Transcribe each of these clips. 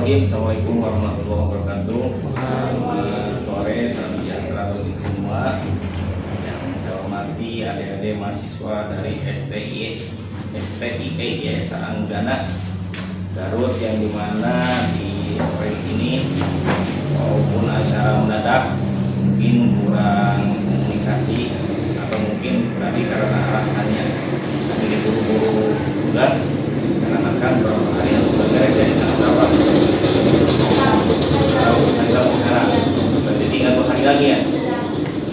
Bismillahirrahmanirrahim. Assalamualaikum warahmatullahi wabarakatuh. Selamat sore, salam sejahtera bagi semua. Yang saya hormati adik-adik mahasiswa dari STIE Yayasan Anggana Garut, yang dimana di sore ini maupun acara mendadak mungkin kurang komunikasi atau mungkin tadi karena alasannya tadi diburu-buru tugas karena kan beberapa hari yang beres ya tidak berapa sekarang berarti tinggal 2 hari lagi ya.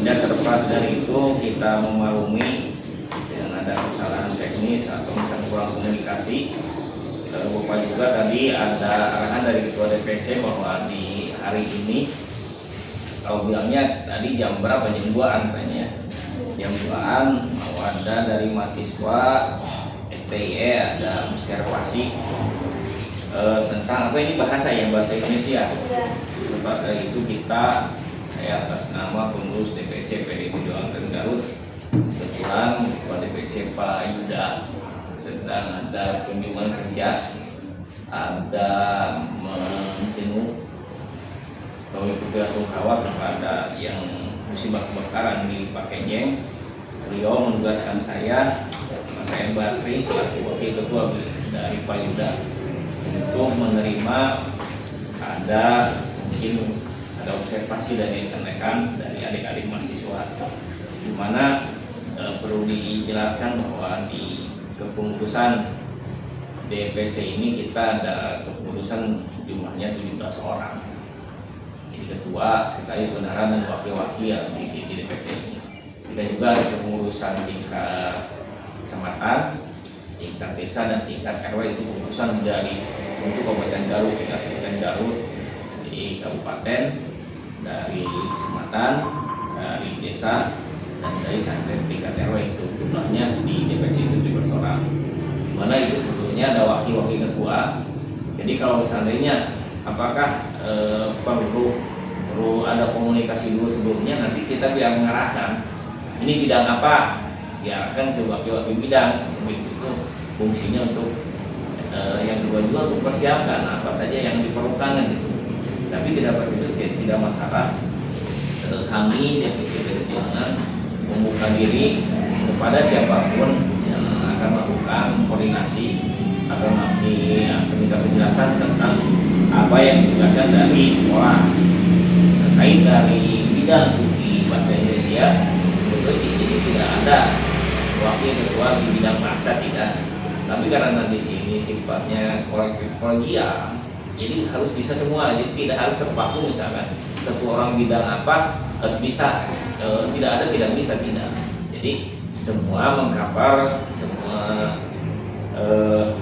Tidak terlepas dari itu, kita memaklumi dengan ada kesalahan teknis atau misalnya kurang komunikasi. Lupa juga tadi ada arahan dari Ketua DPC bahwa di hari ini, kalau bilangnya tadi jam berapa, jam 2-an katanya, jam 2-an mau ada dari mahasiswa STIE ada observasi tentang apa ini bahasa Indonesia. Lepas dari itu saya atas nama pengurus DPC PDI Perjuangan Garut, kebetulan Ketua DPC Pak Yuda sedang ada kunjungan kerja, ada menjenguk atau ikut belasungkawa kepada yang musibah kebakaran di Pakejeng. Beliau menugaskan saya Basri selaku wakil ketua dari Pak Yuda untuk menerima mungkin ada observasi dari rekan-rekan dari adik-adik mahasiswa, di mana perlu dijelaskan bahwa di kepengurusan DPC ini kita ada kepengurusan jumlahnya 17 orang. Jadi ketua, sekretaris bendahara dan wakil-wakil di DPC ini. Kita juga ada kepengurusan tingkat kecamatan, tingkat desa dan tingkat RW. Itu kepengurusan dari untuk Kabupaten Garut, tingkat Kabupaten Garut di kabupaten, dari kecamatan, dari desa, dan dari sampai tingkat RW. Itu jumlahnya di DPC itu 17 orang. Dimana itu sebetulnya ada wakil-wakil ketua. Jadi kalau seandainya apakah perlu ada komunikasi dulu sebelumnya, nanti kita biar mengarahkan ini bidang apa, diarahkan ke wakil-wakil bidang seperti itu. Fungsinya untuk yang kedua juga untuk persiapkan apa saja yang diperlukan gitu. Tapi tidak pasti itu tidak masalah. Kami DPC Perjuangan membuka diri kepada siapapun yang akan melakukan koordinasi atau minta penjelasan tentang apa yang ditugaskan dari sekolah terkait dari bidang studi bahasa Indonesia. Sebetulnya jadi tidak ada wakil ketua di bidang bahasa, tidak. Tapi karena di sini sifatnya kolegial, jadi harus bisa semua. Jadi tidak harus terpaku misalkan satu orang bidang apa harus bisa, tidak bisa, tidak. Jadi semua mengcover semua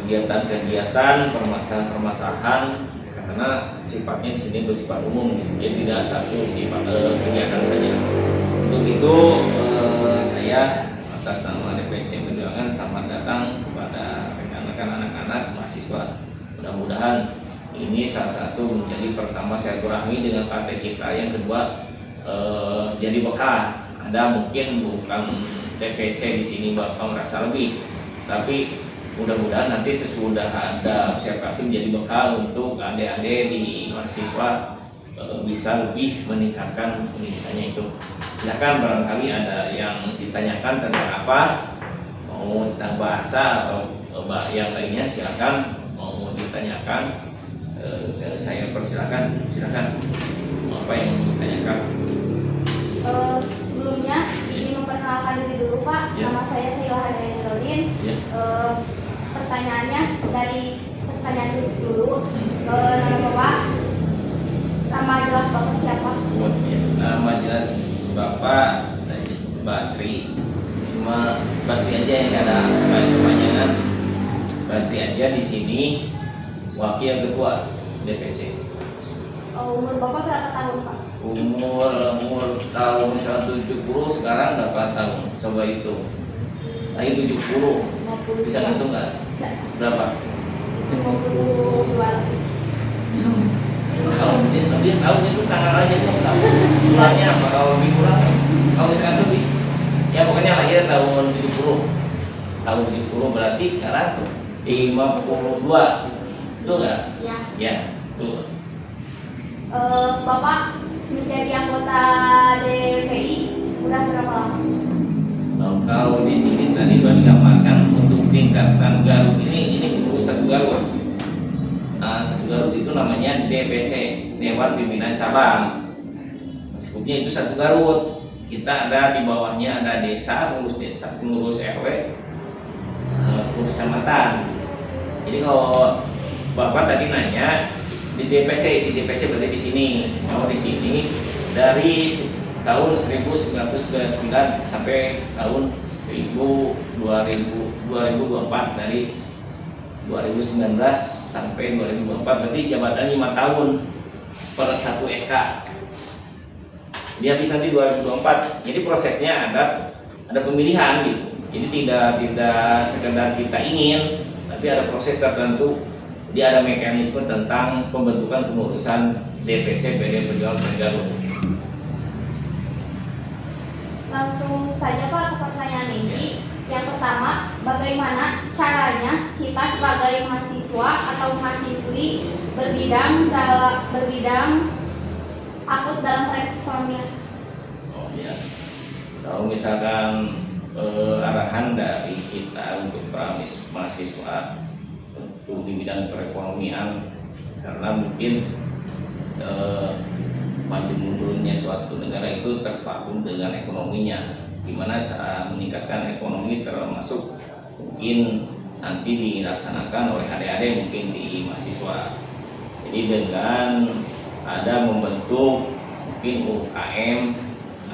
kegiatan-kegiatan, permasalahan-permasalahan, karena sifatnya di sini bersifat umum, jadi tidak satu sifat kegiatan saja. Untuk itu saya atas nama DPC Perjuangan selamat datang kepada rekan-rekan anak-anak mahasiswa. Mudah-mudahan ini salah satu menjadi pertama silaturahmi dengan partai kita, yang kedua jadi bekal. Ada mungkin bukan DPC di sini Bapak merasa lebih, tapi mudah-mudahan nanti sesudah ada observasi menjadi bekal untuk adik-adik di mahasiswa bisa lebih meningkatkan pendidikannya itu. Silakan barangkali ada yang ditanyakan tentang apa, mau tentang bahasa atau yang lainnya, silakan mau ditanyakan. Saya persilakan, silakan apa yang mau ditanyakan. Sebelumnya ingin memperkenalkan diri dulu Pak. Ya. Nama saya Sheila Hadayani Rodin. Ya. Pertanyaannya dari pertanyaan dulu. Nama Bapak, nama jelas Bapak siapa? Nama jelas Bapak saya Basri. Cuma Basri aja yang ada kepanjangan. Basri aja di sini, wakil ketua DPC. Umur Bapak berapa tahun Pak? Umur kalau misalnya 70, sekarang berapa tahun? Coba itu. Lahir 70. 50. Bisa ngitung nggak? Bisa. Berapa? 52. Tahunnya itu tanggal aja tuh tahun. Bulannya apa? Kalau lebih kurang, kalau misalkan lebih, ya pokoknya lahir tahun 70. Tahun 70 berarti sekarang 52. Betul nggak? Ya. Ya. Betul. Bapak menjadi anggota DPI udah berapa lama? Kalau di sini tadi sudah digambarkan untuk tingkatan Garut ini pengurus satu Garut. Nah, satu Garut itu namanya DPC, Dewan Pimpinan Cabang. Sebutnya itu satu Garut. Kita ada di bawahnya ada desa, pengurus RW, pengurus kecamatan. Jadi kalau Bapak tadi nanya di DPC berarti di sini. Kalau di sini dari tahun 1999 sampai tahun 2024, dari 2019 sampai 2024 berarti jabatan 5 tahun per 1 SK. Dia bisa nanti 2024. Jadi prosesnya ada pemilihan gitu. Jadi tidak sekedar kita ingin, tapi ada proses tertentu. Dia ada mekanisme tentang pembentukan pengurusan DPC PD Perjuangan Garut. Langsung saja Pak ke pertanyaan ini. Yang pertama, bagaimana caranya kita sebagai mahasiswa atau mahasiswi berbidang akut dalam perekonomian? Oh ya, kalau misalkan arahan dari kita untuk para mahasiswa untuk di bidang perekonomian, karena mungkin maju mundurnya suatu negara itu terpaku dengan ekonominya. Gimana cara meningkatkan ekonomi, termasuk mungkin nanti dilaksanakan oleh adik-adik mungkin di mahasiswa. Jadi dengan ada membentuk mungkin UKM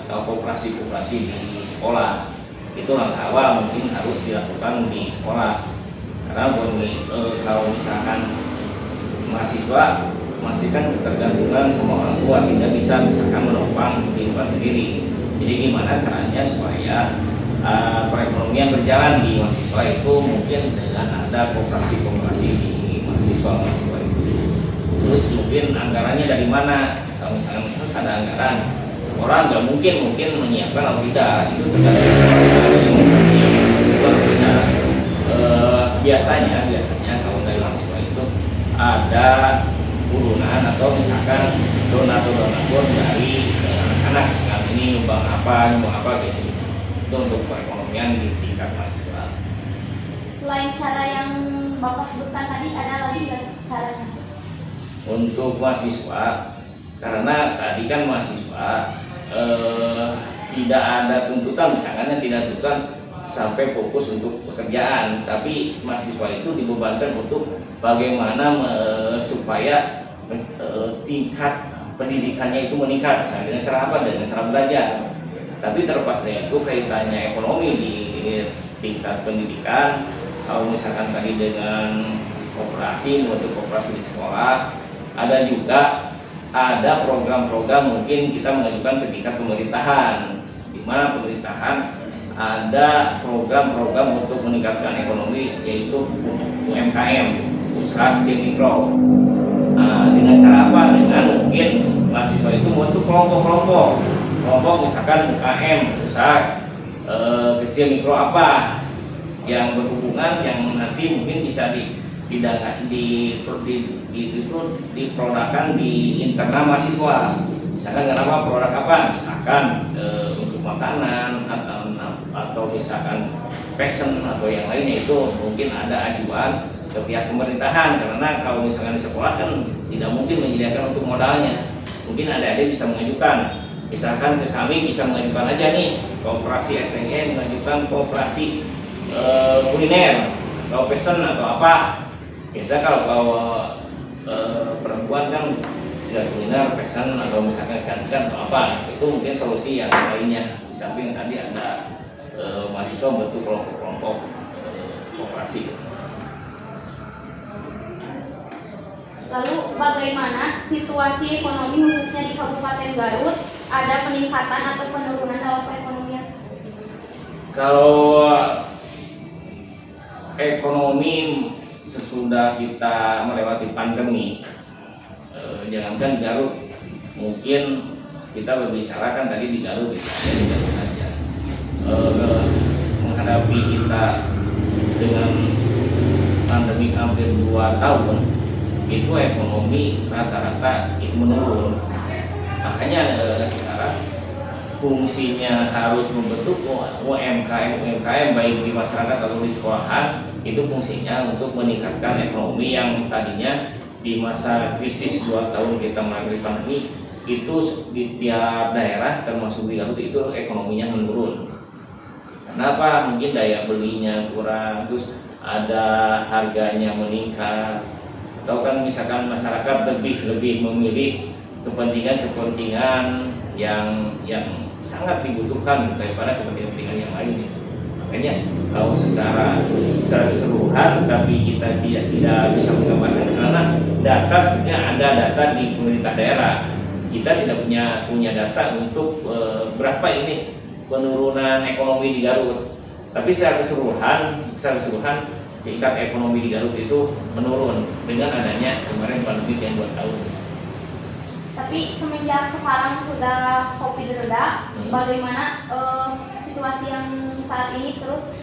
atau koperasi-koperasi di sekolah, itu langkah awal mungkin harus dilakukan di sekolah. Karena kalau misalkan mahasiswa masih kan ketergantungan sama orang tua, tidak bisa misalkan menopang kehidupan sendiri. Jadi gimana caranya supaya perekonomian berjalan di mahasiswa itu mungkin dengan ada koperasi-koperasi di mahasiswa itu. Terus mungkin anggarannya dari mana? Kalau misalkan harus ada anggaran, sekolah nggak mungkin menyiapkan atau tidak, itu tergantung yang biasanya kalau dari mahasiswa itu ada urunan atau misalkan donatur dari anak-anak, ini nyumbang apa gitu. Itu untuk perekonomian di tingkat mahasiswa. Selain cara yang Bapak sebutkan tadi, ada lagi nggak caranya? Untuk mahasiswa, karena tadi kan mahasiswa tidak ada tuntutan, misalnya tidak tuntutan sampai fokus untuk pekerjaan, tapi mahasiswa itu dibebankan untuk bagaimana supaya tingkat pendidikannya itu meningkat, misalnya dengan cara apa? Dengan cara belajar. Tapi terlepas dari itu kaitannya ekonomi di tingkat pendidikan, kalau misalkan tadi dengan koperasi, membentuk koperasi di sekolah, ada juga ada program-program mungkin kita mengajukan ke tingkat pemerintahan, di mana pemerintahan ada program-program untuk meningkatkan ekonomi, yaitu UMKM, usaha kecil mikro. Nah, dengan cara apa? Dengan mungkin mahasiswa itu membentuk kelompok misalkan UKM, usaha kecil mikro apa yang berhubungan, yang nanti mungkin bisa diprodukkan di internal mahasiswa. Misalkan kenapa produk apa? Misalkan untuk makanan atau misalkan fashion atau yang lainnya, itu mungkin ada ajuan ke pihak pemerintahan. Karena kalau misalkan di sekolah kan tidak mungkin menyediakan untuk modalnya. Mungkin adik-adik bisa mengajukan, misalkan ke kami bisa mengajukan aja nih, koperasi STN mengajukan koperasi kuliner, kalau fashion atau apa. Biasa kalau perempuan kan tidak kuliner, fashion atau misalkan kecantikan atau apa, itu mungkin solusi yang lainnya. Di samping tadi ada mahasiswa membentuk kelompok-kelompok koperasi. Lalu bagaimana situasi ekonomi khususnya di Kabupaten Garut? Ada peningkatan atau penurunan dalam perekonomian? Kalau ekonomi sesudah kita melewati pandemi, jangankan Garut, mungkin kita berbicara kan tadi di Garut, di Garut saja. Menghadapi kita dengan pandemi hampir 2 tahun, itu ekonomi rata-rata itu menurun. Makanya sekarang fungsinya harus membentuk UMKM baik di masyarakat atau di sekolahan, itu fungsinya untuk meningkatkan ekonomi yang tadinya di masa krisis 2 tahun kita mengalami pandemi itu di tiap daerah termasuk di Garut itu ekonominya menurun. Kenapa? Mungkin daya belinya kurang, terus ada harganya meningkat, atau kan misalkan masyarakat lebih memilih kepentingan yang sangat dibutuhkan daripada kepentingan yang lain. Makanya kalau secara keseluruhan tapi kita tidak bisa menggambarkan karena data sebenarnya ada data di pemerintah daerah. Kita tidak punya data untuk berapa ini penurunan ekonomi di Garut. Tapi secara keseluruhan tingkat ekonomi di Garut itu menurun dengan adanya kemarin pandemi yang 2 tahun. Tapi semenjak sekarang sudah COVID reda, bagaimana situasi yang saat ini, terus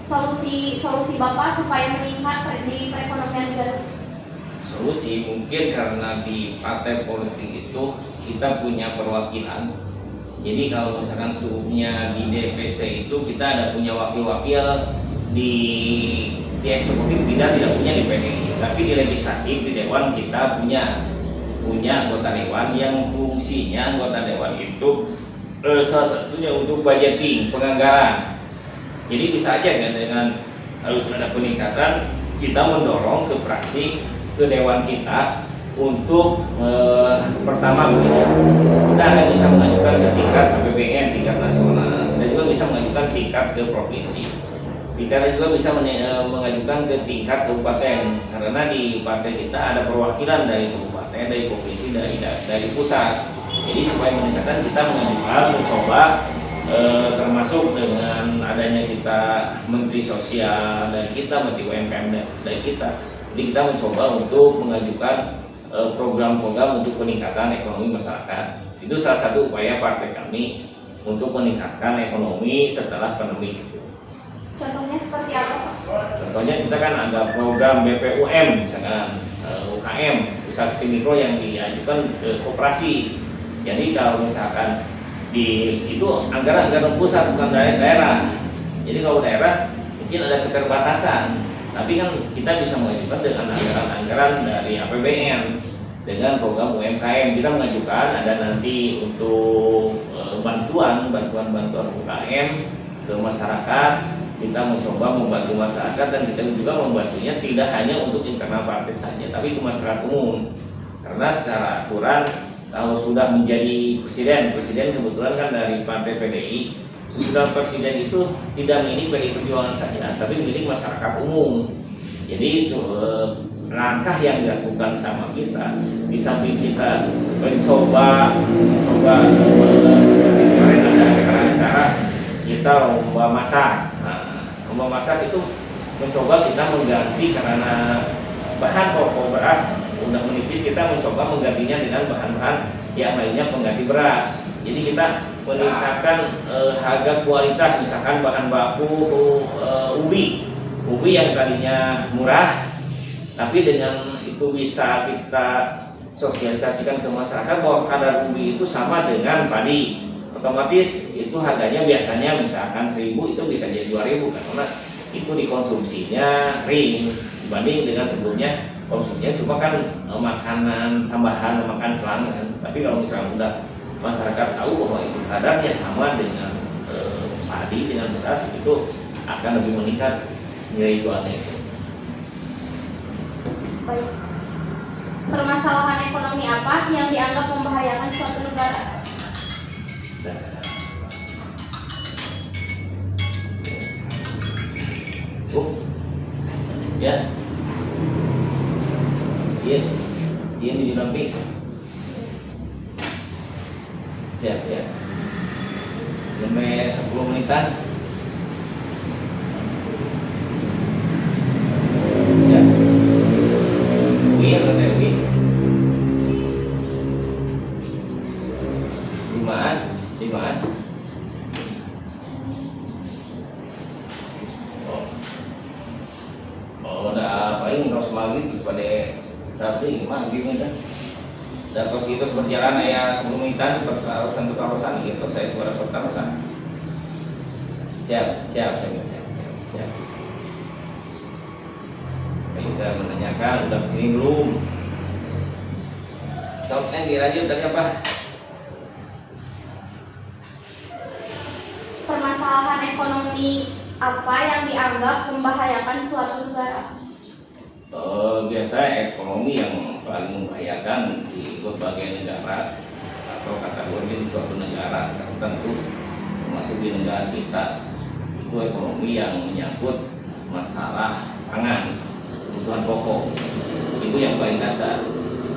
solusi Bapak supaya meningkat di perekonomian Garut? Solusi mungkin karena di partai politik itu kita punya perwakilan. Jadi kalau misalkan suhunya di DPC itu kita ada punya wakil-wakil di eksekutif, kita tidak punya di PDI, tapi di legislatif di dewan kita punya anggota dewan yang fungsinya anggota dewan itu salah satunya untuk budgeting, penganggaran. Jadi bisa aja kan dengan harus ada peningkatan, kita mendorong ke praksi, ke dewan kita untuk pertama kita akan bisa mengajukan ke tingkat APBN, tingkat nasional, dan juga bisa mengajukan tingkat ke provinsi. Kita juga bisa mengajukan ke tingkat kabupaten, karena di partai kita ada perwakilan dari kabupaten, dari provinsi, dari pusat. Jadi supaya meningkatkan kita mencoba termasuk dengan adanya kita Menteri Sosial dan kita Menteri UMKM dari kita. Jadi kita mencoba untuk mengajukan program-program untuk peningkatan ekonomi masyarakat. Itu salah satu upaya partai kami untuk meningkatkan ekonomi setelah pandemi itu. Contohnya seperti apa, Pak? Contohnya kita kan ada program BPUM, misalkan UKM, usaha kecil mikro yang diajukan ke koperasi. Jadi kalau misalkan itu anggaran pusat bukan dari daerah. Jadi kalau daerah mungkin ada keterbatasan, tapi kan kita bisa mengajukan dengan anggaran dari APBN dengan program UMKM. Kita mengajukan ada nanti untuk bantuan UKM ke masyarakat. Kita mencoba membantu masyarakat dan kita juga membantunya tidak hanya untuk internal partai saja, tapi ke masyarakat umum. Karena secara aturan kalau sudah menjadi presiden kebetulan kan dari partai PDI, sudah presiden itu tidak milik PDI Perjuangan saja, tapi milik masyarakat umum. Jadi langkah yang dilakukan sama kita, di samping kita mencoba seperti kemarin ada acara kita lomba masak. Lomba masak itu mencoba kita mengganti karena bahan pokok beras udah menipis, kita mencoba menggantinya dengan bahan-bahan yang lainnya pengganti beras. Jadi kita meningkatkan harga kualitas, misalkan bahan baku ubi yang tadinya murah, tapi dengan itu bisa kita sosialisasikan ke masyarakat bahwa kadar ubi itu sama dengan padi. Otomatis itu harganya biasanya misalkan 1.000 itu bisa jadi 2.000 karena itu dikonsumsinya sering dibanding dengan sebelumnya konsumsinya cuma kan makanan tambahan, makan selang kan. Tapi kalau misalnya udah masyarakat tahu bahwa itu kadarnya sama dengan padi, dengan beras, itu akan lebih meningkat nilai jualnya itu. Baik. Permasalahan ekonomi apa yang dianggap membahayakan suatu negara? Ya, iya di damping. Siap. Sampai 10 menitan. Siap. Win. Limaan. Oh, udah paling harus maghrib terus pada berarti maghrib kan. Dan terus itu berjalan ya 10 menitan pertarusan gitu saya suara pertarusan. Siap. Kita menanyakan udah kesini belum? Soalnya dilanjut dari apa? Permasalahan ekonomi apa yang dianggap membahayakan suatu negara? Biasa ekonomi yang paling membahayakan di berbagai negara atau kategori di suatu negara tertentu termasuk di negara kita itu ekonomi yang menyangkut masalah pangan, kebutuhan pokok itu yang paling dasar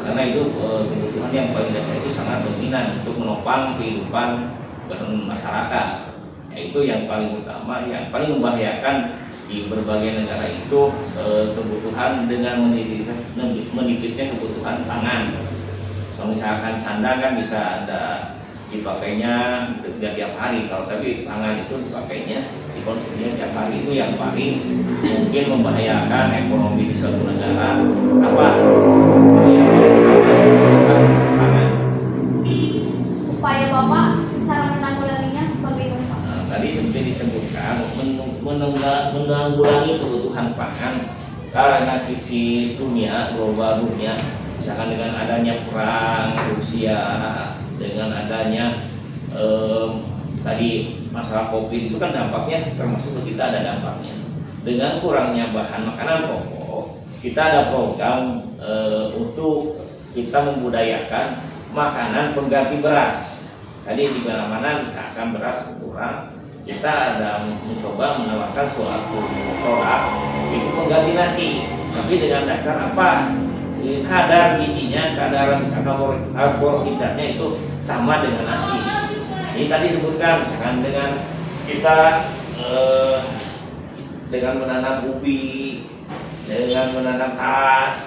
karena itu kebutuhan yang paling dasar itu sangat dominan untuk menopang kehidupan masyarakat, yaitu yang paling utama yang paling membahayakan di berbagai negara itu kebutuhan dengan menipisnya kebutuhan pangan. Kalau misalkan sandang kan bisa ada dipakainya tidak tiap hari, kalau tapi pangan itu dipakainya dikonsumsinya tiap hari, itu yang paling mungkin membahayakan ekonomi di suatu negara apa? Pangan. Upaya Bapak cara menanggulanginya bagaimana Pak? Nah, tadi seperti disebutkan menanggulangi kebutuhan pangan karena krisis dunia, global dunia, misalkan dengan adanya perang Rusia, dengan adanya tadi masalah COVID itu kan dampaknya termasuk kita ada dampaknya. Dengan kurangnya bahan makanan pokok, kita ada program untuk kita membudayakan makanan pengganti beras. Tadi di mana-mana misalkan beras kurang, kita ada mencoba menawarkan suatu produk itu pengganti nasi, tapi dengan dasar apa? Kadar gizinya, kadar misalkan karbohidratnya itu sama dengan nasi. Ini tadi sebutkan misalkan dengan kita dengan menanam ubi, dengan menanam tas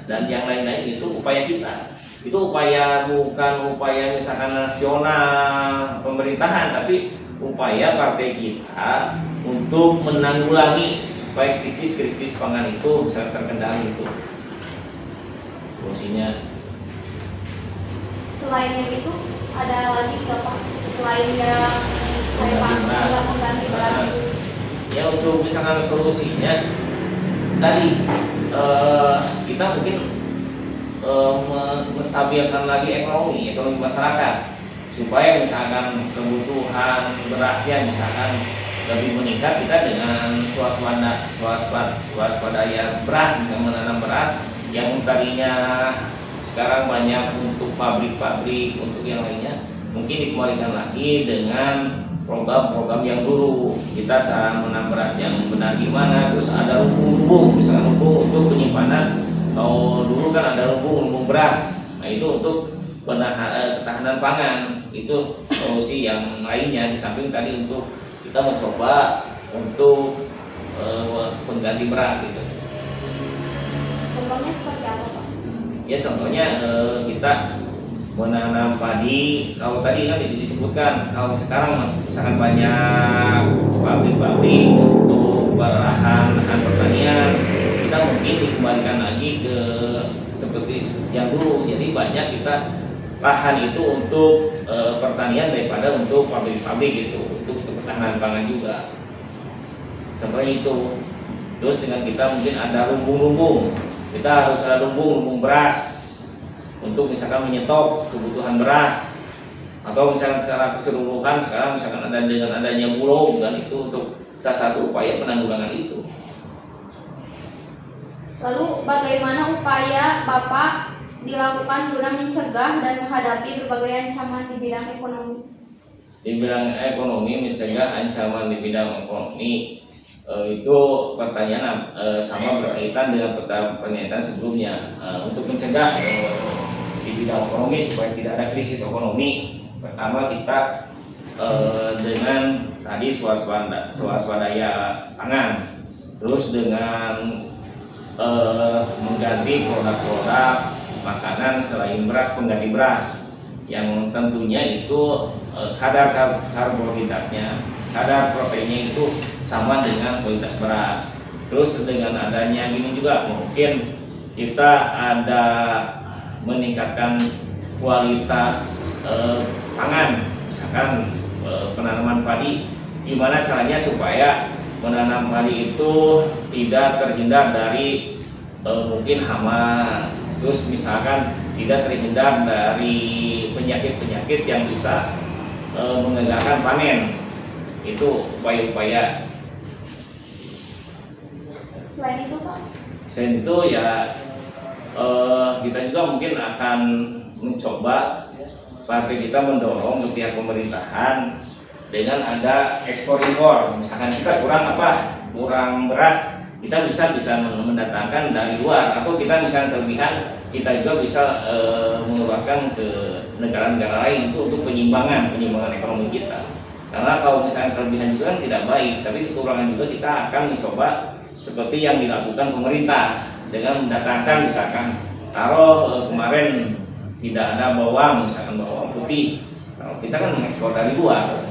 dan yang lain-lain itu upaya kita. Itu upaya bukan upaya misalkan nasional pemerintahan, tapi upaya partai kita untuk menanggulangi supaya krisis pangan itu bisa terkendali itu. Fungsinya. Selain yang itu ada lagi nggak Pak? Selain yang kayak pengganti beras itu? Ya untuk misalkan solusinya tadi kita mungkin menstabilkan lagi ekonomi masyarakat supaya misalkan kebutuhan berasnya misalkan lebih meningkat, kita dengan swaswadaya beras, dengan menanam beras yang tadinya sekarang banyak untuk pabrik-pabrik untuk yang lainnya mungkin dikembalikan lagi dengan program-program yang dulu kita cara menanam beras yang benar gimana, terus ada lumbung misalkan lumbung untuk penyimpanan. Kalau dulu kan ada lumbung beras, nah itu untuk ketahanan pangan, itu solusi yang lainnya di samping tadi untuk kita mencoba untuk pengganti beras itu. Contohnya seperti apa Pak? Ya contohnya kita menanam padi. Kalau tadi kan disebutkan kalau sekarang misalkan banyak pabrik-pabrik untuk lahan pertanian, kita mungkin dikembalikan lagi ke seperti yang dulu. Jadi banyak kita lahan itu untuk pertanian daripada untuk pabrik-pabrik gitu, untuk ketahanan pangan juga. Contohnya itu. Terus dengan kita mungkin ada lumbung-lumbung, kita harus ada lumbung beras untuk misalkan menyetop kebutuhan beras, atau misalkan secara keseluruhan sekarang misalkan ada dengan adanya bulog, dan itu untuk salah satu upaya penanggulangan itu. Lalu bagaimana upaya Bapak dilakukan guna mencegah dan menghadapi berbagai ancaman di bidang ekonomi? Di bidang ekonomi, mencegah ancaman di bidang ekonomi itu pertanyaan sama berkaitan dengan pertanyaan sebelumnya. Untuk mencegah di bidang ekonomi supaya tidak ada krisis ekonomi, pertama kita dengan tadi swaswadaya pangan, terus dengan mengganti produk-produk makanan selain beras, pengganti beras yang tentunya itu kadar karbohidratnya, kadar proteinnya itu sama dengan kualitas beras. Terus dengan adanya gini juga mungkin kita ada meningkatkan kualitas pangan, misalkan penanaman padi. Gimana caranya supaya menanam padi itu tidak terhindar dari mungkin hama, terus misalkan tidak terhindar dari penyakit-penyakit yang bisa menggagalkan panen. Itu upaya-upaya. Selain itu Pak? Selain itu ya kita juga mungkin akan mencoba, partai kita mendorong ke pihak pemerintahan dengan ada ekspor impor. Misalkan kita kurang kurang beras, kita bisa mendatangkan dari luar, atau kita misalnya kelebihan, kita juga bisa mengeluarkan ke negara-negara lain itu untuk penyimbangan ekonomi kita. Karena kalau misalnya kelebihan juga kan tidak baik, tapi kekurangan juga kita akan mencoba seperti yang dilakukan pemerintah dengan mendatangkan, misalkan kemarin tidak ada bawang, misalkan bawang putih, kalau kita kan mengekspor dari luar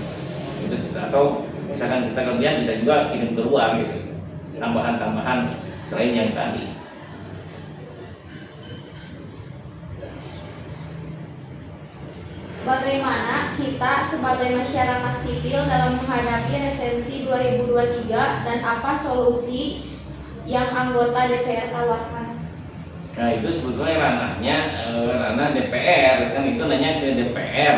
gitu, atau misalkan kita kelebihan, kita juga kirim keluar gitu, tambahan-tambahan selain yang tadi. Bagaimana kita sebagai masyarakat sipil dalam menghadapi resensi 2023 dan apa solusi yang anggota DPR tawarkan? Nah itu sebetulnya ranah DPR, kan itu nanya ke DPR.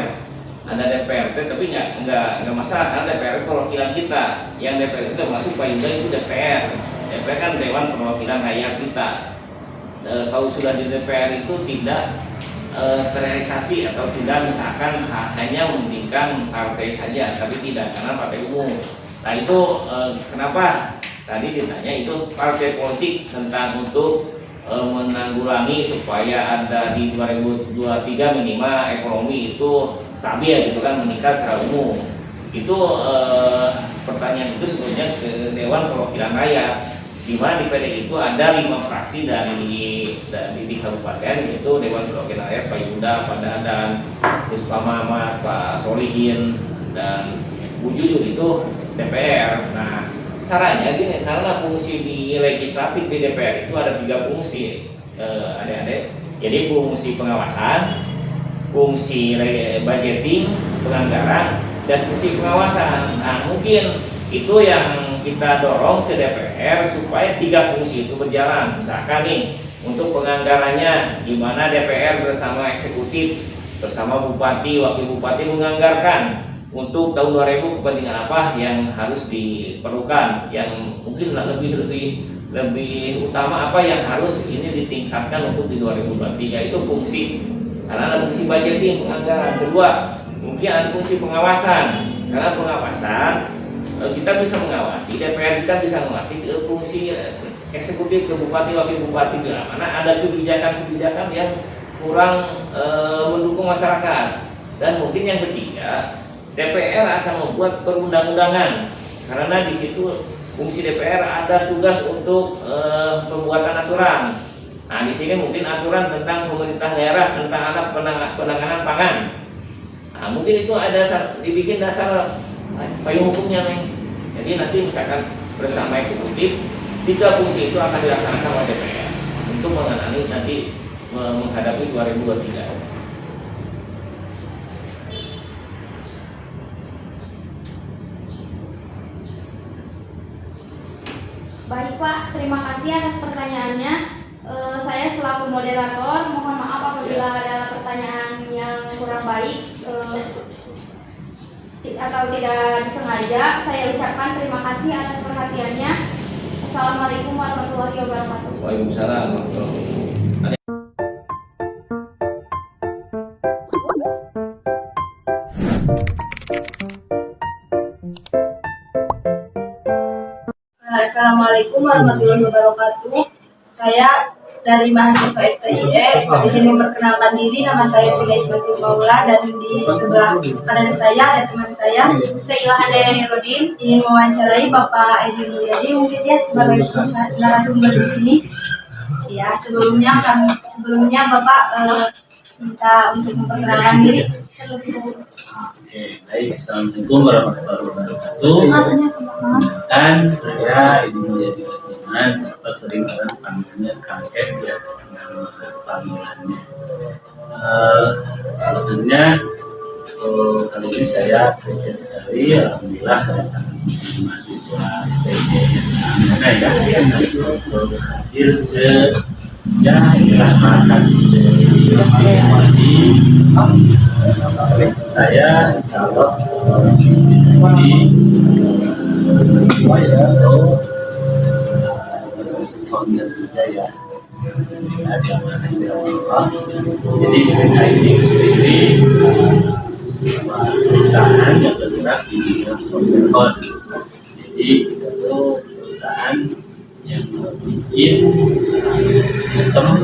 Ada DPRT tapi nggak masalah, karena DPR itu perwakilan kita. Yang DPR itu termasuk Pak Yuda itu DPR. DPR kan Dewan Perwakilan Rakyat kita. Kalau sudah di DPR itu tidak terrealisasi atau tidak, misalkan hanya mementingkan partai saja, tapi tidak, karena partai umum. Nah itu kenapa tadi ditanya itu partai politik tentang untuk menanggulangi supaya ada di 2023 minimal ekonomi itu stabil gitu kan, meningkat secara umum. Itu pertanyaan itu sebetulnya ke Dewan Perwakilan Rakyat, di mana di PDI itu ada 5 fraksi di kabupaten, yaitu Dewan Perwakilan Rakyat Pak Yuda, Pak Dadan, terus Pak Mamat, Pak Solihin, dan Bu Juju itu DPR. Nah caranya gini, karena fungsi di legislatif di DPR itu ada 3 fungsi, adik-adik. Jadi fungsi pengawasan, fungsi budgeting, penganggaran, dan fungsi pengawasan. Nah mungkin itu yang kita dorong ke DPR supaya 3 fungsi itu berjalan. Misalkan nih untuk penganggarannya, di mana DPR bersama eksekutif, bersama bupati, wakil bupati menganggarkan untuk tahun 2000 kepentingan apa yang harus diperlukan, yang mungkin lebih utama apa yang harus ini ditingkatkan untuk di 2023. Itu fungsi, karena ada fungsi budgeting, penganggaran. Kedua, mungkin ada fungsi pengawasan, karena pengawasan kita bisa mengawasi, DPR kita bisa mengawasi fungsi eksekutif ke bupati, wakil bupati, di mana ada kebijakan-kebijakan yang kurang mendukung masyarakat. Dan mungkin yang ketiga, DPR akan membuat perundang-undangan, karena di situ fungsi DPR ada tugas untuk pembuatan aturan. Nah di sini mungkin aturan tentang pemerintah daerah tentang penanganan pangan. Nah mungkin itu ada dibikin dasar payung hukumnya nih. Jadi nanti misalkan bersama eksekutif, 3 fungsi itu akan dilaksanakan oleh DPR untuk mengenai nanti menghadapi 2023. Baik Pak, terima kasih atas pertanyaannya. Saya selaku moderator mohon maaf apabila ada pertanyaan yang kurang baik atau tidak disengaja. Saya ucapkan terima kasih atas perhatiannya. Assalamualaikum warahmatullahi wabarakatuh. Waalaikumsalam warahmatullahi wabarakatuh. Assalamualaikum warahmatullahi wabarakatuh. Saya dari mahasiswa STIE, izin memperkenalkan diri. Nama saya Fila Ismatul Maula, dan di sebelah kanan saya ada teman saya Seilah Handayani Rodin. Ingin mewawancarai Bapak Edi Mulyadi, mungkin ya sebagai narasumber di sini. Ya, sebelumnya Bapak minta untuk memperkenalkan diri terlebih dahulu. Baik, assalamualaikum warahmatullahi wabarakatuh. Dan saya Edi Mulyadi teman-teman atau sering orang panggilnya kakek ya nama panggilannya. Sebenarnya kali ini saya apresiasi sekali, alhamdulillah mahasiswa STJ ya hadir ke ya inilah markas dari saya insya Allah di founder juga ya ada mana jadi saya ini sendiri perusahaan yang bergerak di bidang software house. Jadi itu perusahaan yang bikin sistem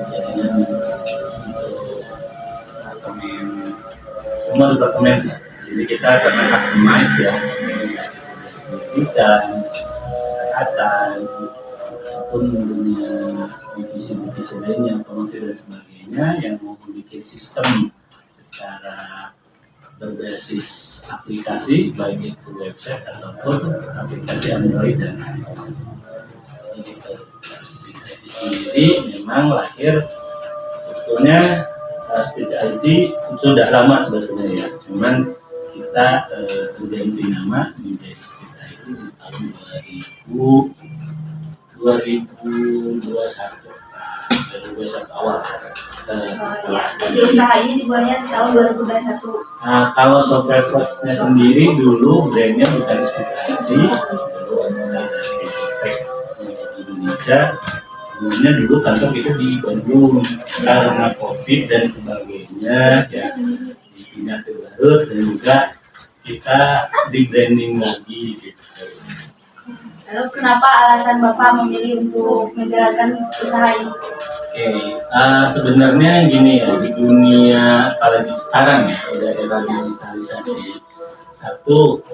jaringan semua departemen. Jadi kita karena customize ya pendidikan, kesehatan, ataupun dunia divisi-divisi lainnya, promosi dan sebagainya yang mau bikin sistem secara berbasis aplikasi baik itu website ataupun aplikasi Android dan iOS. Jadi Stage IT sendiri memang lahir sebetulnya Stage IT sudah lama sebetulnya ya, cuman kita berganti nama menjadi Stage IT di tahun 2021 awal. Jadi usaha ini dimulai di tahun 2021. Nah, kalau software first-nya sendiri dulu brandnya bukan Stage IT, dulu mulai dari Tech di Indonesia. Sebenarnya dulu kantor kita di Bandung, karena COVID dan sebagainya ya dipindah ke Garut dan juga kita di branding lagi gitu. Lalu kenapa alasan Bapak memilih untuk menjalankan usaha ini? Oke, sebenarnya gini ya, di dunia apalagi sekarang ya udah era digitalisasi. Satu,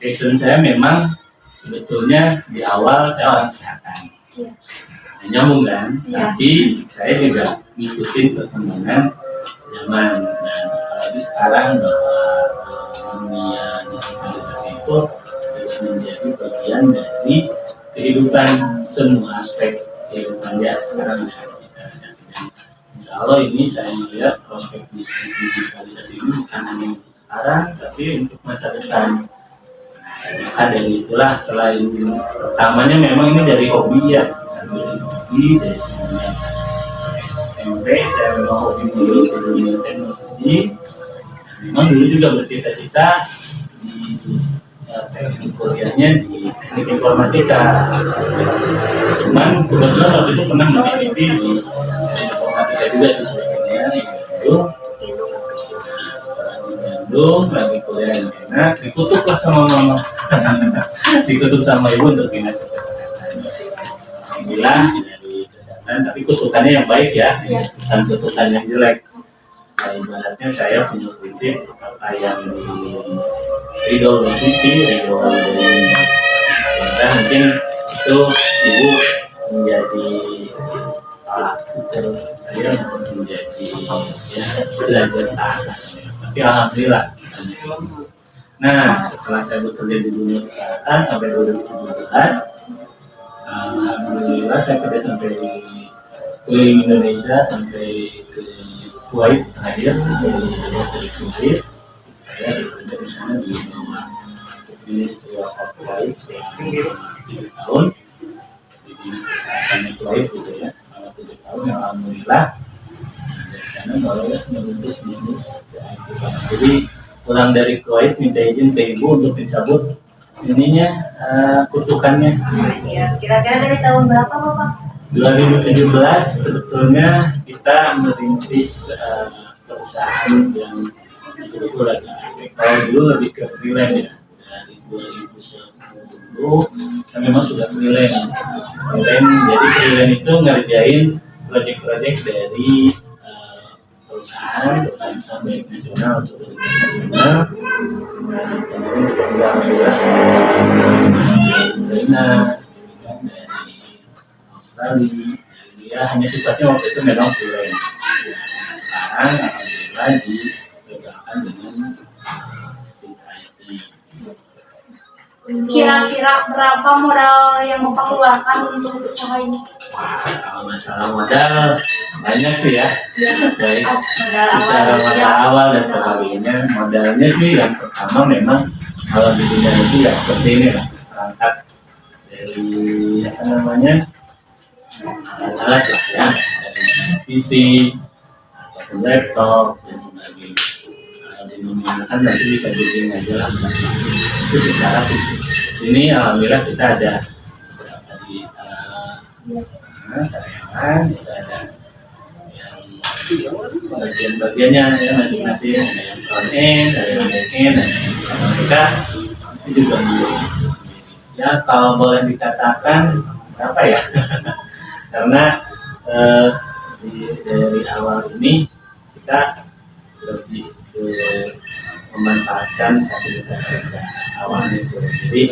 passion saya memang sebetulnya di awal saya orang kesehatan, nyambung kan, tapi saya juga ngikutin perkembangan zaman dan apalagi sekarang bahwa dunia digitalisasi itu menjadi bagian dari kehidupan semua aspek kehidupan ya sekarang ada digitalisasi. Insya Allah ini saya melihat prospek bisnis digitalisasi ini bukan hanya untuk sekarang tapi untuk masa depan. Maka dari itulah selain pertamanya memang ini dari hobi ya, dari hobi dari semenjak SMP saya memang hobi dulu di dunia teknologi. Memang dulu juga bercita-cita di teknik kuliahnya di teknik informatika. Cuman kebetulan waktu itu pernah mencicipi di informatika juga sih sebenarnya di Bandung. Setelah di Bandung lagi kuliah yang enak, dikutuk lah sama mama, dikutuk sama ibu untuk pindah ke kesehatan. Alhamdulillah dari kesehatan, tapi kutukannya yang baik ya, bukan kutukan yang jelek. Nah, ibaratnya saya punya prinsip apa yang ridho dari pemerintah mungkin itu ibu menjadi itu saya menjadi ya belajar tahan. Tapi alhamdulillah. Nah setelah saya bekerja di dunia kesehatan sampai 2017, alhamdulillah saya kerja sampai keliling Indonesia sampai ke Kuwait terakhir dari Kuwait. Saya bekerja di sana di bawah Ministry of Kuwait selama 7 tahun di dinas kesehatan Kuwait gitu ya selama 7 tahun. Alhamdulillah dari sana baru merintis bisnis. Jadi pulang dari Kuwait minta izin ke ibu untuk dicabut ininya kutukannya. Kira-kira dari tahun berapa Bapak? 2017 sebetulnya kita merintis perusahaan yang itu lagi. Kalau dulu lebih ke freelance ya, dari 2010 saya memang sudah freelance. Jadi freelance itu ngerjain proyek-proyek dari perusahaan baik nasional atau internasional. Kemudian kita juga dari Australia, ya hanya sifatnya waktu itu memang freelance. Sekarang alhamdulillah dipegang dengan Stage IT. Kira-kira berapa modal yang Bapak keluarkan untuk usaha ini? Wah, kalau masalah modal banyak sih ya. Baik Modal secara awal. modal awal dan sebagainya. Modalnya sih yang pertama memang kalau di dunia itu ya seperti ini lah, perangkat dari apa namanya alat lah ya, dari PC ataupun laptop dan sebagainya. Kalau di dunia kan nanti bisa bikin aja lah, itu secara fisik. Ini alhamdulillah kita ada beberapa di karyawan, kita ada yang bagian-bagiannya ya, masing-masing, ada yang front end, ada yang back end, dan kita itu juga sendiri. Ya kalau boleh dikatakan apa ya? Karena dari awal ini kita lebih ke memanfaatkan fasilitas kerja awal itu. Jadi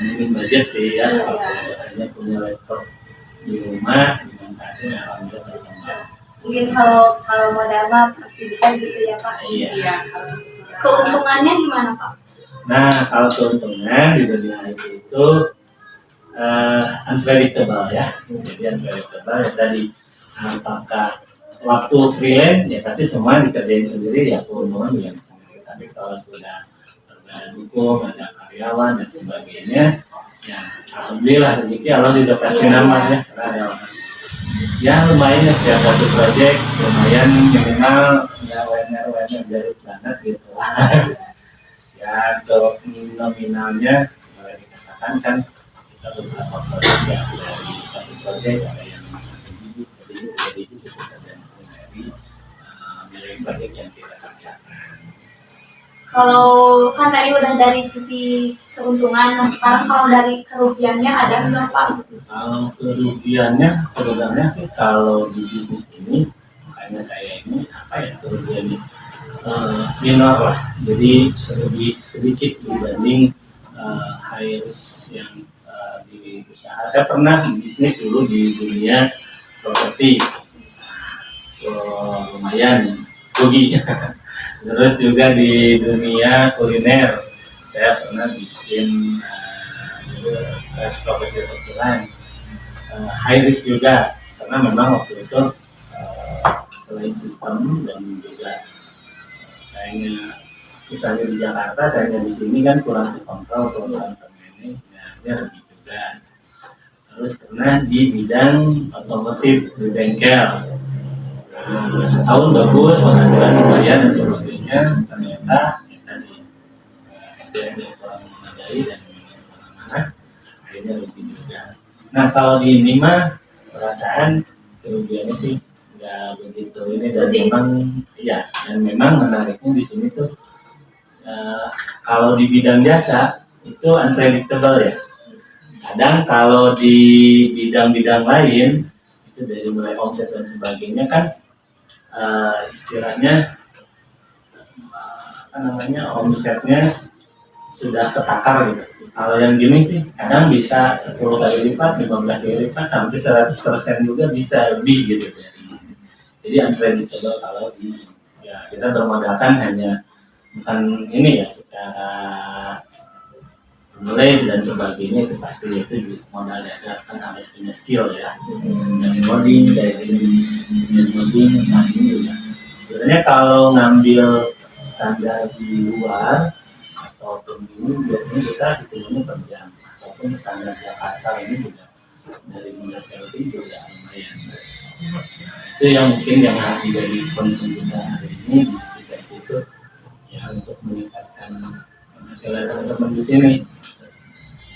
minim budget sih ya, kalau hanya punya laptop di rumah dimanfaatin alhamdulillah berkembang. Mungkin kalau modal mah pasti bisa gitu ya Pak. Iya. Keuntungannya gimana Pak? Nah, kalau keuntungan di dunia IT itu unpredictable ya. Jadi unpredictable ya tadi, apakah waktu freelance ya pasti semua dikerjain sendiri ya, keuntungan yang sendiri. Tapi kalau sudah berhukum, ada karyawan dan sebagainya, ya alhamdulillah rezeki Allah juga pasti nambah ya. Karena ada orang ya lumayan ya, setiap satu proyek lumayan minimal ya UMR dari banget gitu. Ya untuk nominalnya boleh dikatakan kan kita beberapa proyek ya, dari satu proyek ada yang jadi itu kita dan dari nilai proyek yang kita kerjakan. Kalau kan tadi udah dari sisi keuntungan, nah sekarang kalau dari kerugiannya ada nggak Pak? Kalau kerugiannya sebenarnya sih kalau di bisnis ini, makanya saya ini apa ya kerugiannya minor lah, jadi lebih sedikit dibanding high risk yang di usaha. Saya pernah bisnis dulu di dunia properti, lumayan rugi. Terus juga di dunia kuliner, saya pernah bikin resto kecil-kecilan, high risk juga, karena memang waktu itu selain sistem dan juga sayangnya misalnya di Jakarta, sayangnya di sini kan kurang dikontrol, kurang termanage, ya lebih juga. Terus pernah di bidang otomotif di bengkel, setahun bagus, penghasilan lumayan dan sebagainya. Ternyata kita di SDM yang kurang memadai dan mana-mana, akhirnya lebih juga. Nah kalau di ini mah perasaan kerugiannya sih nggak begitu ini, dan memang ya, dan memang menariknya di sini tuh kalau di bidang jasa itu unpredictable ya. Kadang kalau di bidang-bidang lain itu dari mulai omset dan sebagainya kan istilahnya apa namanya, omsetnya sudah ketakar gitu. Kalau yang gini sih kadang bisa 10 kali lipat, 15 kali lipat, sampai 100% juga bisa lebih gitu dari. Jadi unpredictable kalau di ya kita bermodalkan hanya bukan ini ya, secara knowledge dan sebagainya itu pasti itu modal dasar, kan harus punya skill ya, dari coding, dari modeling, nah ini juga sebenarnya kalau ngambil standar di luar ataupun ini biasanya kita hitungnya per jam, ataupun standar Jakarta ini juga dari modal selfie juga lumayan. Itu yang mungkin yang harus jadi concern kita hari ini di kita itu ya, untuk meningkatkan penghasilan teman-teman di sini.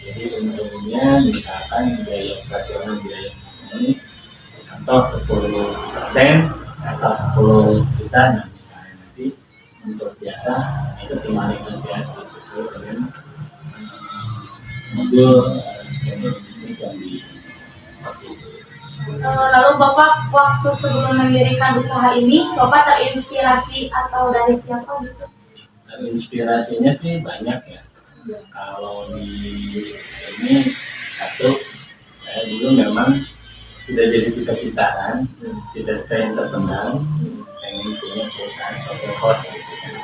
Jadi untungnya misalkan biaya operasional, biaya ini contoh 10% atau 10 juta, nah misalnya nanti untuk biasa itu tinggal negosiasi sesuai dengan modul skema bisnis yang di waktu itu. Lalu Bapak waktu sebelum mendirikan usaha ini, Bapak terinspirasi atau dari siapa gitu? Inspirasinya sih banyak ya. Kalau di ini satu, saya dulu memang sudah jadi cita-citaan, cita-cita yang terpendam, pengen punya perusahaan software host gitu kan.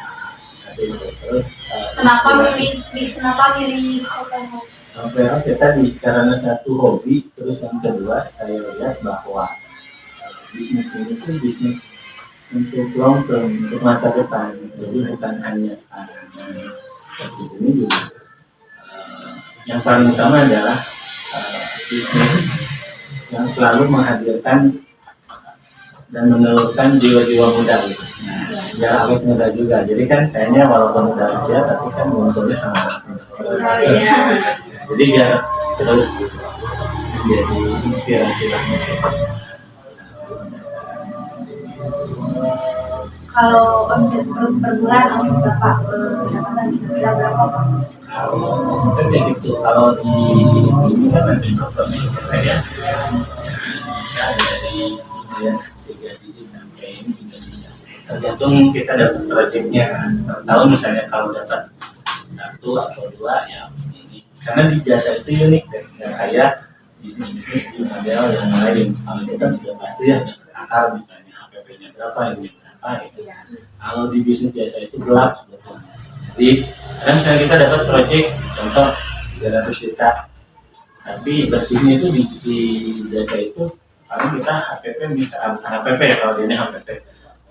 Terus Kenapa milih software house? software house ya tadi karena satu hobi, terus yang kedua saya lihat bahwa bisnis ini tuh bisnis untuk long term, untuk masa depan, jadi bukan hanya sekarang. Seperti ini juga yang paling utama adalah bisnis yang selalu menghadirkan dan menelurkan jiwa-jiwa muda gitu. Nah, biar awet muda juga. Jadi kan sayangnya walaupun udah usia tapi kan untungnya sama anak muda. Oh, iya. Jadi biar terus jadi inspirasi lah. Kalau omset per bulan untuk Bapak pendapatan kira-kira berapa Pak? Kalau saya gitu, kalau di ini kan ada proporsi ya. Bisa dari ya 3 digit sampai ini juga bisa. Tergantung kita dapat proyeknya per tahun, misalnya kalau dapat 1 atau 2 ya ini. Karena di jasa itu unik dan nggak kayak bisnis-bisnis di model yang lain. Kalau itu kan sudah pasti ada akar misalnya HPP-nya berapa, ini berapa gitu. Kalau di bisnis jasa itu gelap sebetulnya. Jadi kadang misalnya kita dapat proyek contoh 300 juta, tapi bersihnya itu di jasa itu karena kita HPP bisa HPP ya, kalau ini HPP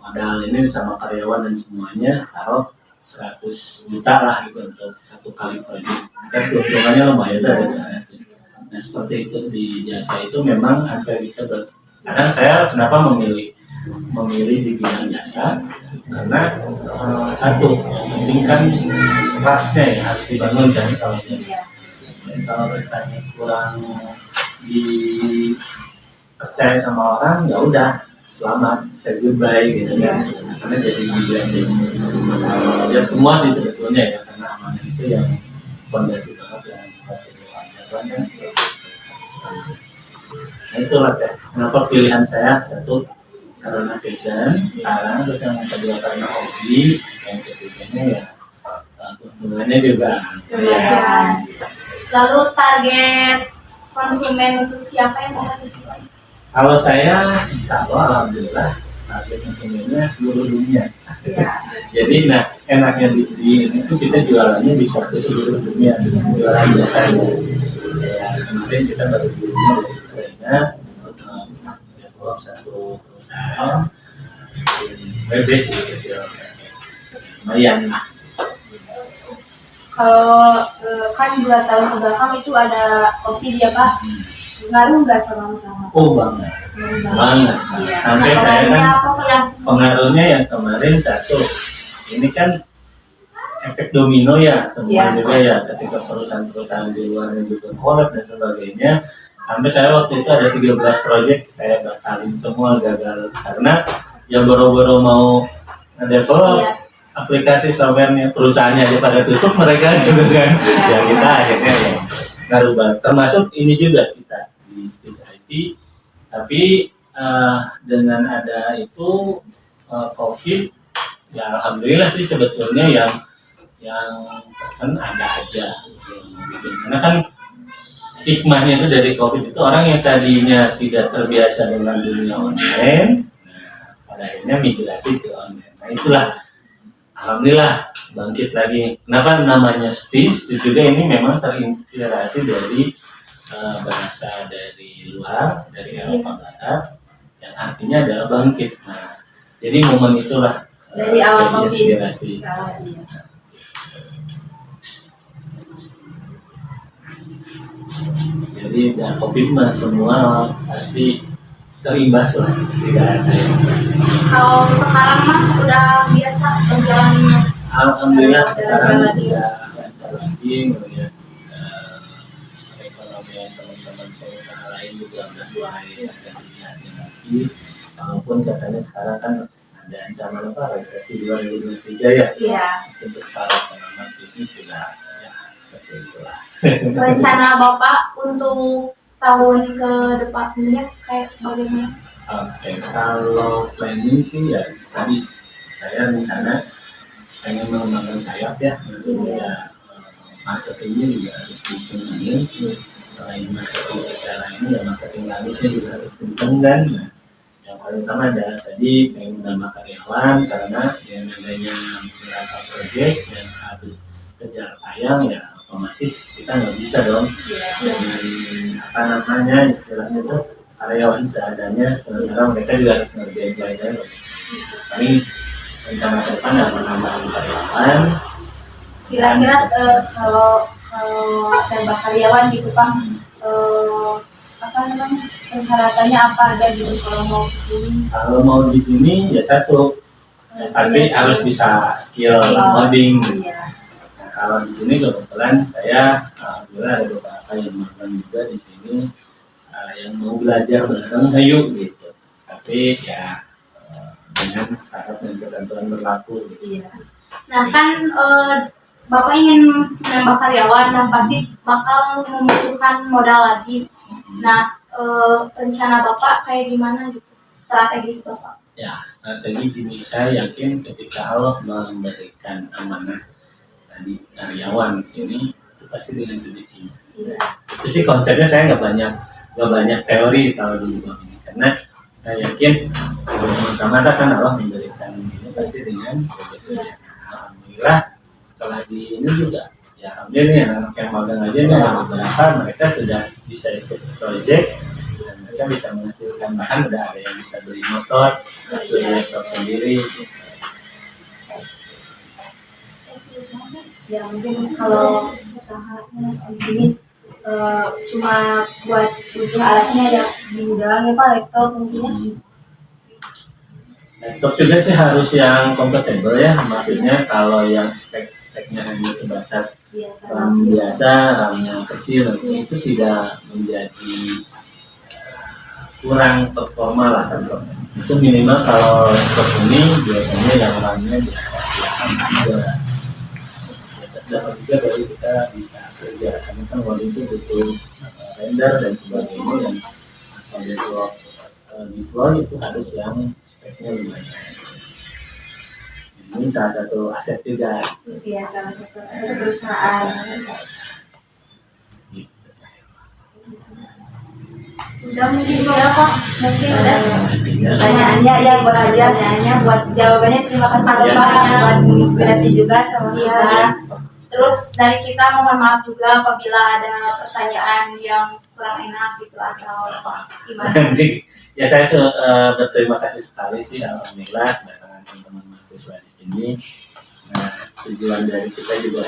modal ini sama karyawan dan semuanya taruh 100 juta lah gitu untuk satu kali proyek. Kan keuntungannya lumayan ada. Nah seperti itu di jasa itu memang unpredictable. Kadang saya kenapa memilih di bidang jasa karena satu penting kan trustnya ya harus dibangun kan. Kalau ditanya kurang dipercaya sama orang ya udah selamat saya goodbye gitu kan, karena jadi branding ya semua sih sebetulnya ya, karena amanah itu yang fondasi banget yang kan. Nah itulah ya kenapa pilihan saya satu karena passion sekarang, terus yang kedua karena hobi, yang ketiganya ya keuntungannya juga ya. Lalu target konsumen untuk siapa yang Bapak tujuan? Kalau saya insya Allah alhamdulillah target konsumennya seluruh dunia. Jadi nah enaknya di ini tuh kita jualannya bisa ke seluruh dunia, jualan biasanya. Ya kemarin kita baru beli dari Ukraina untuk develop satu perusahaan web sih kecil, lumayan lah. Kalau kan 2 tahun ke belakang itu ada COVID ya Pak, pengaruh nggak sama usaha? Oh banget. Sampai saya kan pengaruhnya yang kemarin satu, ini kan efek domino ya semua juga ya, ketika perusahaan-perusahaan di luar juga collab dan sebagainya. Sampai saya waktu itu ada 13 proyek saya batalin semua, gagal karena yang boro-boro mau develop aplikasi softwarenya perusahaannya aja pada tutup, mereka juga kan ya kita akhirnya ya ngarubah. Termasuk ini juga kita di Steve IT, tapi dengan ada itu COVID ya alhamdulillah sih sebetulnya yang pesen ada aja gitu. Karena kan hikmahnya itu dari COVID itu orang yang tadinya tidak terbiasa dengan dunia online, pada akhirnya migrasi ke online. Nah itulah alhamdulillah bangkit lagi. Kenapa namanya STIS? Itu juga ini memang terinspirasi dari bahasa dari luar, dari Eropa Barat, yang artinya adalah bangkit. Nah, jadi momen itulah dari awal inspirasi. Jadi dan COVID mah semua pasti terimbas lah, tidak ada yang. Kalau sekarang mah udah biasa berjalannya. Alhamdulillah sekarang sudah lancar lagi melihat perekonomian teman-teman pengusaha lain juga udah mulai ada dilihatnya lagi. Walaupun katanya sekarang kan ada ancaman apa resesi 2023 ya. Iya. Untuk para pengamat bisnis sudah ya seperti itulah. Rencana Bapak untuk tahun ke depannya kayak bagaimana? Oke, kalau planning sih ya tadi saya rencana pengen mengembangkan sayap ya, maksudnya marketingnya juga harus dikembangin. Selain marketing secara ini ya marketing lanjutnya juga harus kenceng dan yang paling utama ada tadi pengen menambah karyawan karena yang adanya beberapa proyek yang harus kejar tayang ya otomatis kita nggak bisa dong dengan istilahnya itu karyawan seadanya sementara mereka juga harus ngerjain pelajaran. Kami rencana ke depan adalah menambah karyawan. Kira-kira kalau tambah karyawan gitu Kang, apa namanya persyaratannya apa ada gitu kalau mau di sini? Kalau mau di sini ya satu pasti harus bisa skill coding. Iya. Nah, kalau di sini kebetulan saya alhamdulillah ada beberapa yang magang juga di sini yang mau belajar bareng ayo gitu. Tapi ya dengan syarat dan ketentuan berlaku. Gitu. Iya. Nah kan Bapak ingin menambah karyawan dan pasti bakal membutuhkan modal lagi. Nah rencana Bapak kayak gimana gitu? Strategis Bapak? Ya strategi gini, saya yakin ketika Allah memberikan amanah tadi karyawan di sini itu pasti dengan rezeki. Iya. Itu sih konsepnya saya nggak banyak teori kalau di bidang ini karena saya yakin semata-mata kan Allah memberikan ini pasti dengan rezeki. Alhamdulillah setelah di ini juga ya alhamdulillah nih anak yang magang aja nih ada beberapa mereka sudah bisa ikut project dan mereka bisa menghasilkan bahkan udah ada yang bisa beli motor, beli laptop sendiri. Ya mungkin kalau usahanya di sini cuma buat butuh alatnya ya di gudang ya Pak, laptop mungkin. Laptop juga sih harus yang kompatibel ya, maksudnya kalau yang speknya hanya sebatas RAM biasa, RAM-nya kecil itu tidak menjadi kurang performa lah kan. Itu minimal kalau laptop ini biasanya yang RAM-nya di atas 8 juga baru kita bisa kerja karena kan waktu itu butuh render dan sebagainya dan atau develop deploy itu harus yang speknya lumayan. Ini salah satu aset juga. Iya, salah satu aset perusahaan. Udah mungkin udah Pak, mungkin udah. Pertanyaannya ya buat aja, pertanyaannya buat jawabannya terima kasih Pak, buat menginspirasi juga sama kita. Terus dari kita mohon maaf juga apabila ada pertanyaan yang kurang enak gitu atau gimana. Ya saya berterima kasih sekali sih alhamdulillah kedatangan teman-teman mahasiswa di sini. Nah, tujuan dari kita juga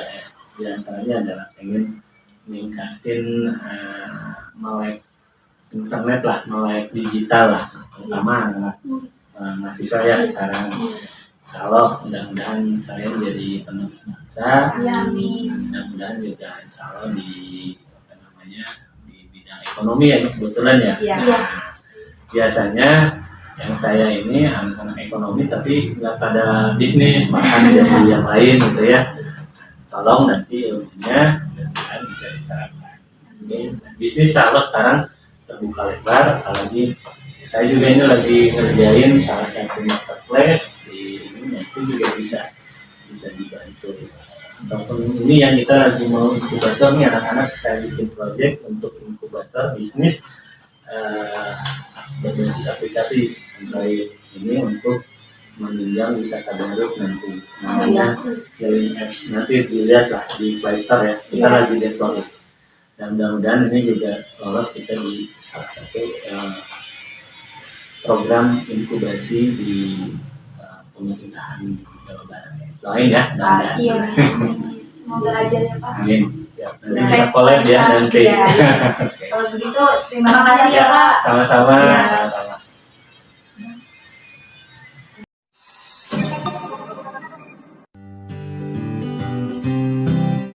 diantaranya adalah pengen meningkatin melek internet lah, melek digital lah, terutama anak mahasiswa ya sekarang. Insya Allah mudah-mudahan kalian jadi penerus bangsa. Amin. Mudah-mudahan juga insya Allah di bidang ekonomi ya kebetulan ya. Iya. Biasanya yang saya ini anak-anak ekonomi tapi nggak pada bisnis makan jadi yang lain gitu ya. Tolong nanti ilmunya mudah-mudahan bisa diterapkan. Bisnis insya Allah sekarang terbuka lebar, apalagi saya juga ini lagi ngerjain salah satu marketplace di ini itu juga bisa dibantu. Ataupun ini yang kita lagi mau inkubator nih anak-anak saya bikin project untuk inkubator bisnis berbasis aplikasi Android ini untuk menunjang wisata baru nanti namanya Healing Apps, nanti dilihat lah di Play Store ya, kita lagi develop dan mudah-mudahan ini juga lolos kita di salah satu program inkubasi di pemerintahan Jawa Barat lain ya. Iya. Semoga aja ya Pak. Amin. Siap. Nanti bisa collab ya nanti. Kalau begitu terima kasih ya Pak. Sama-sama.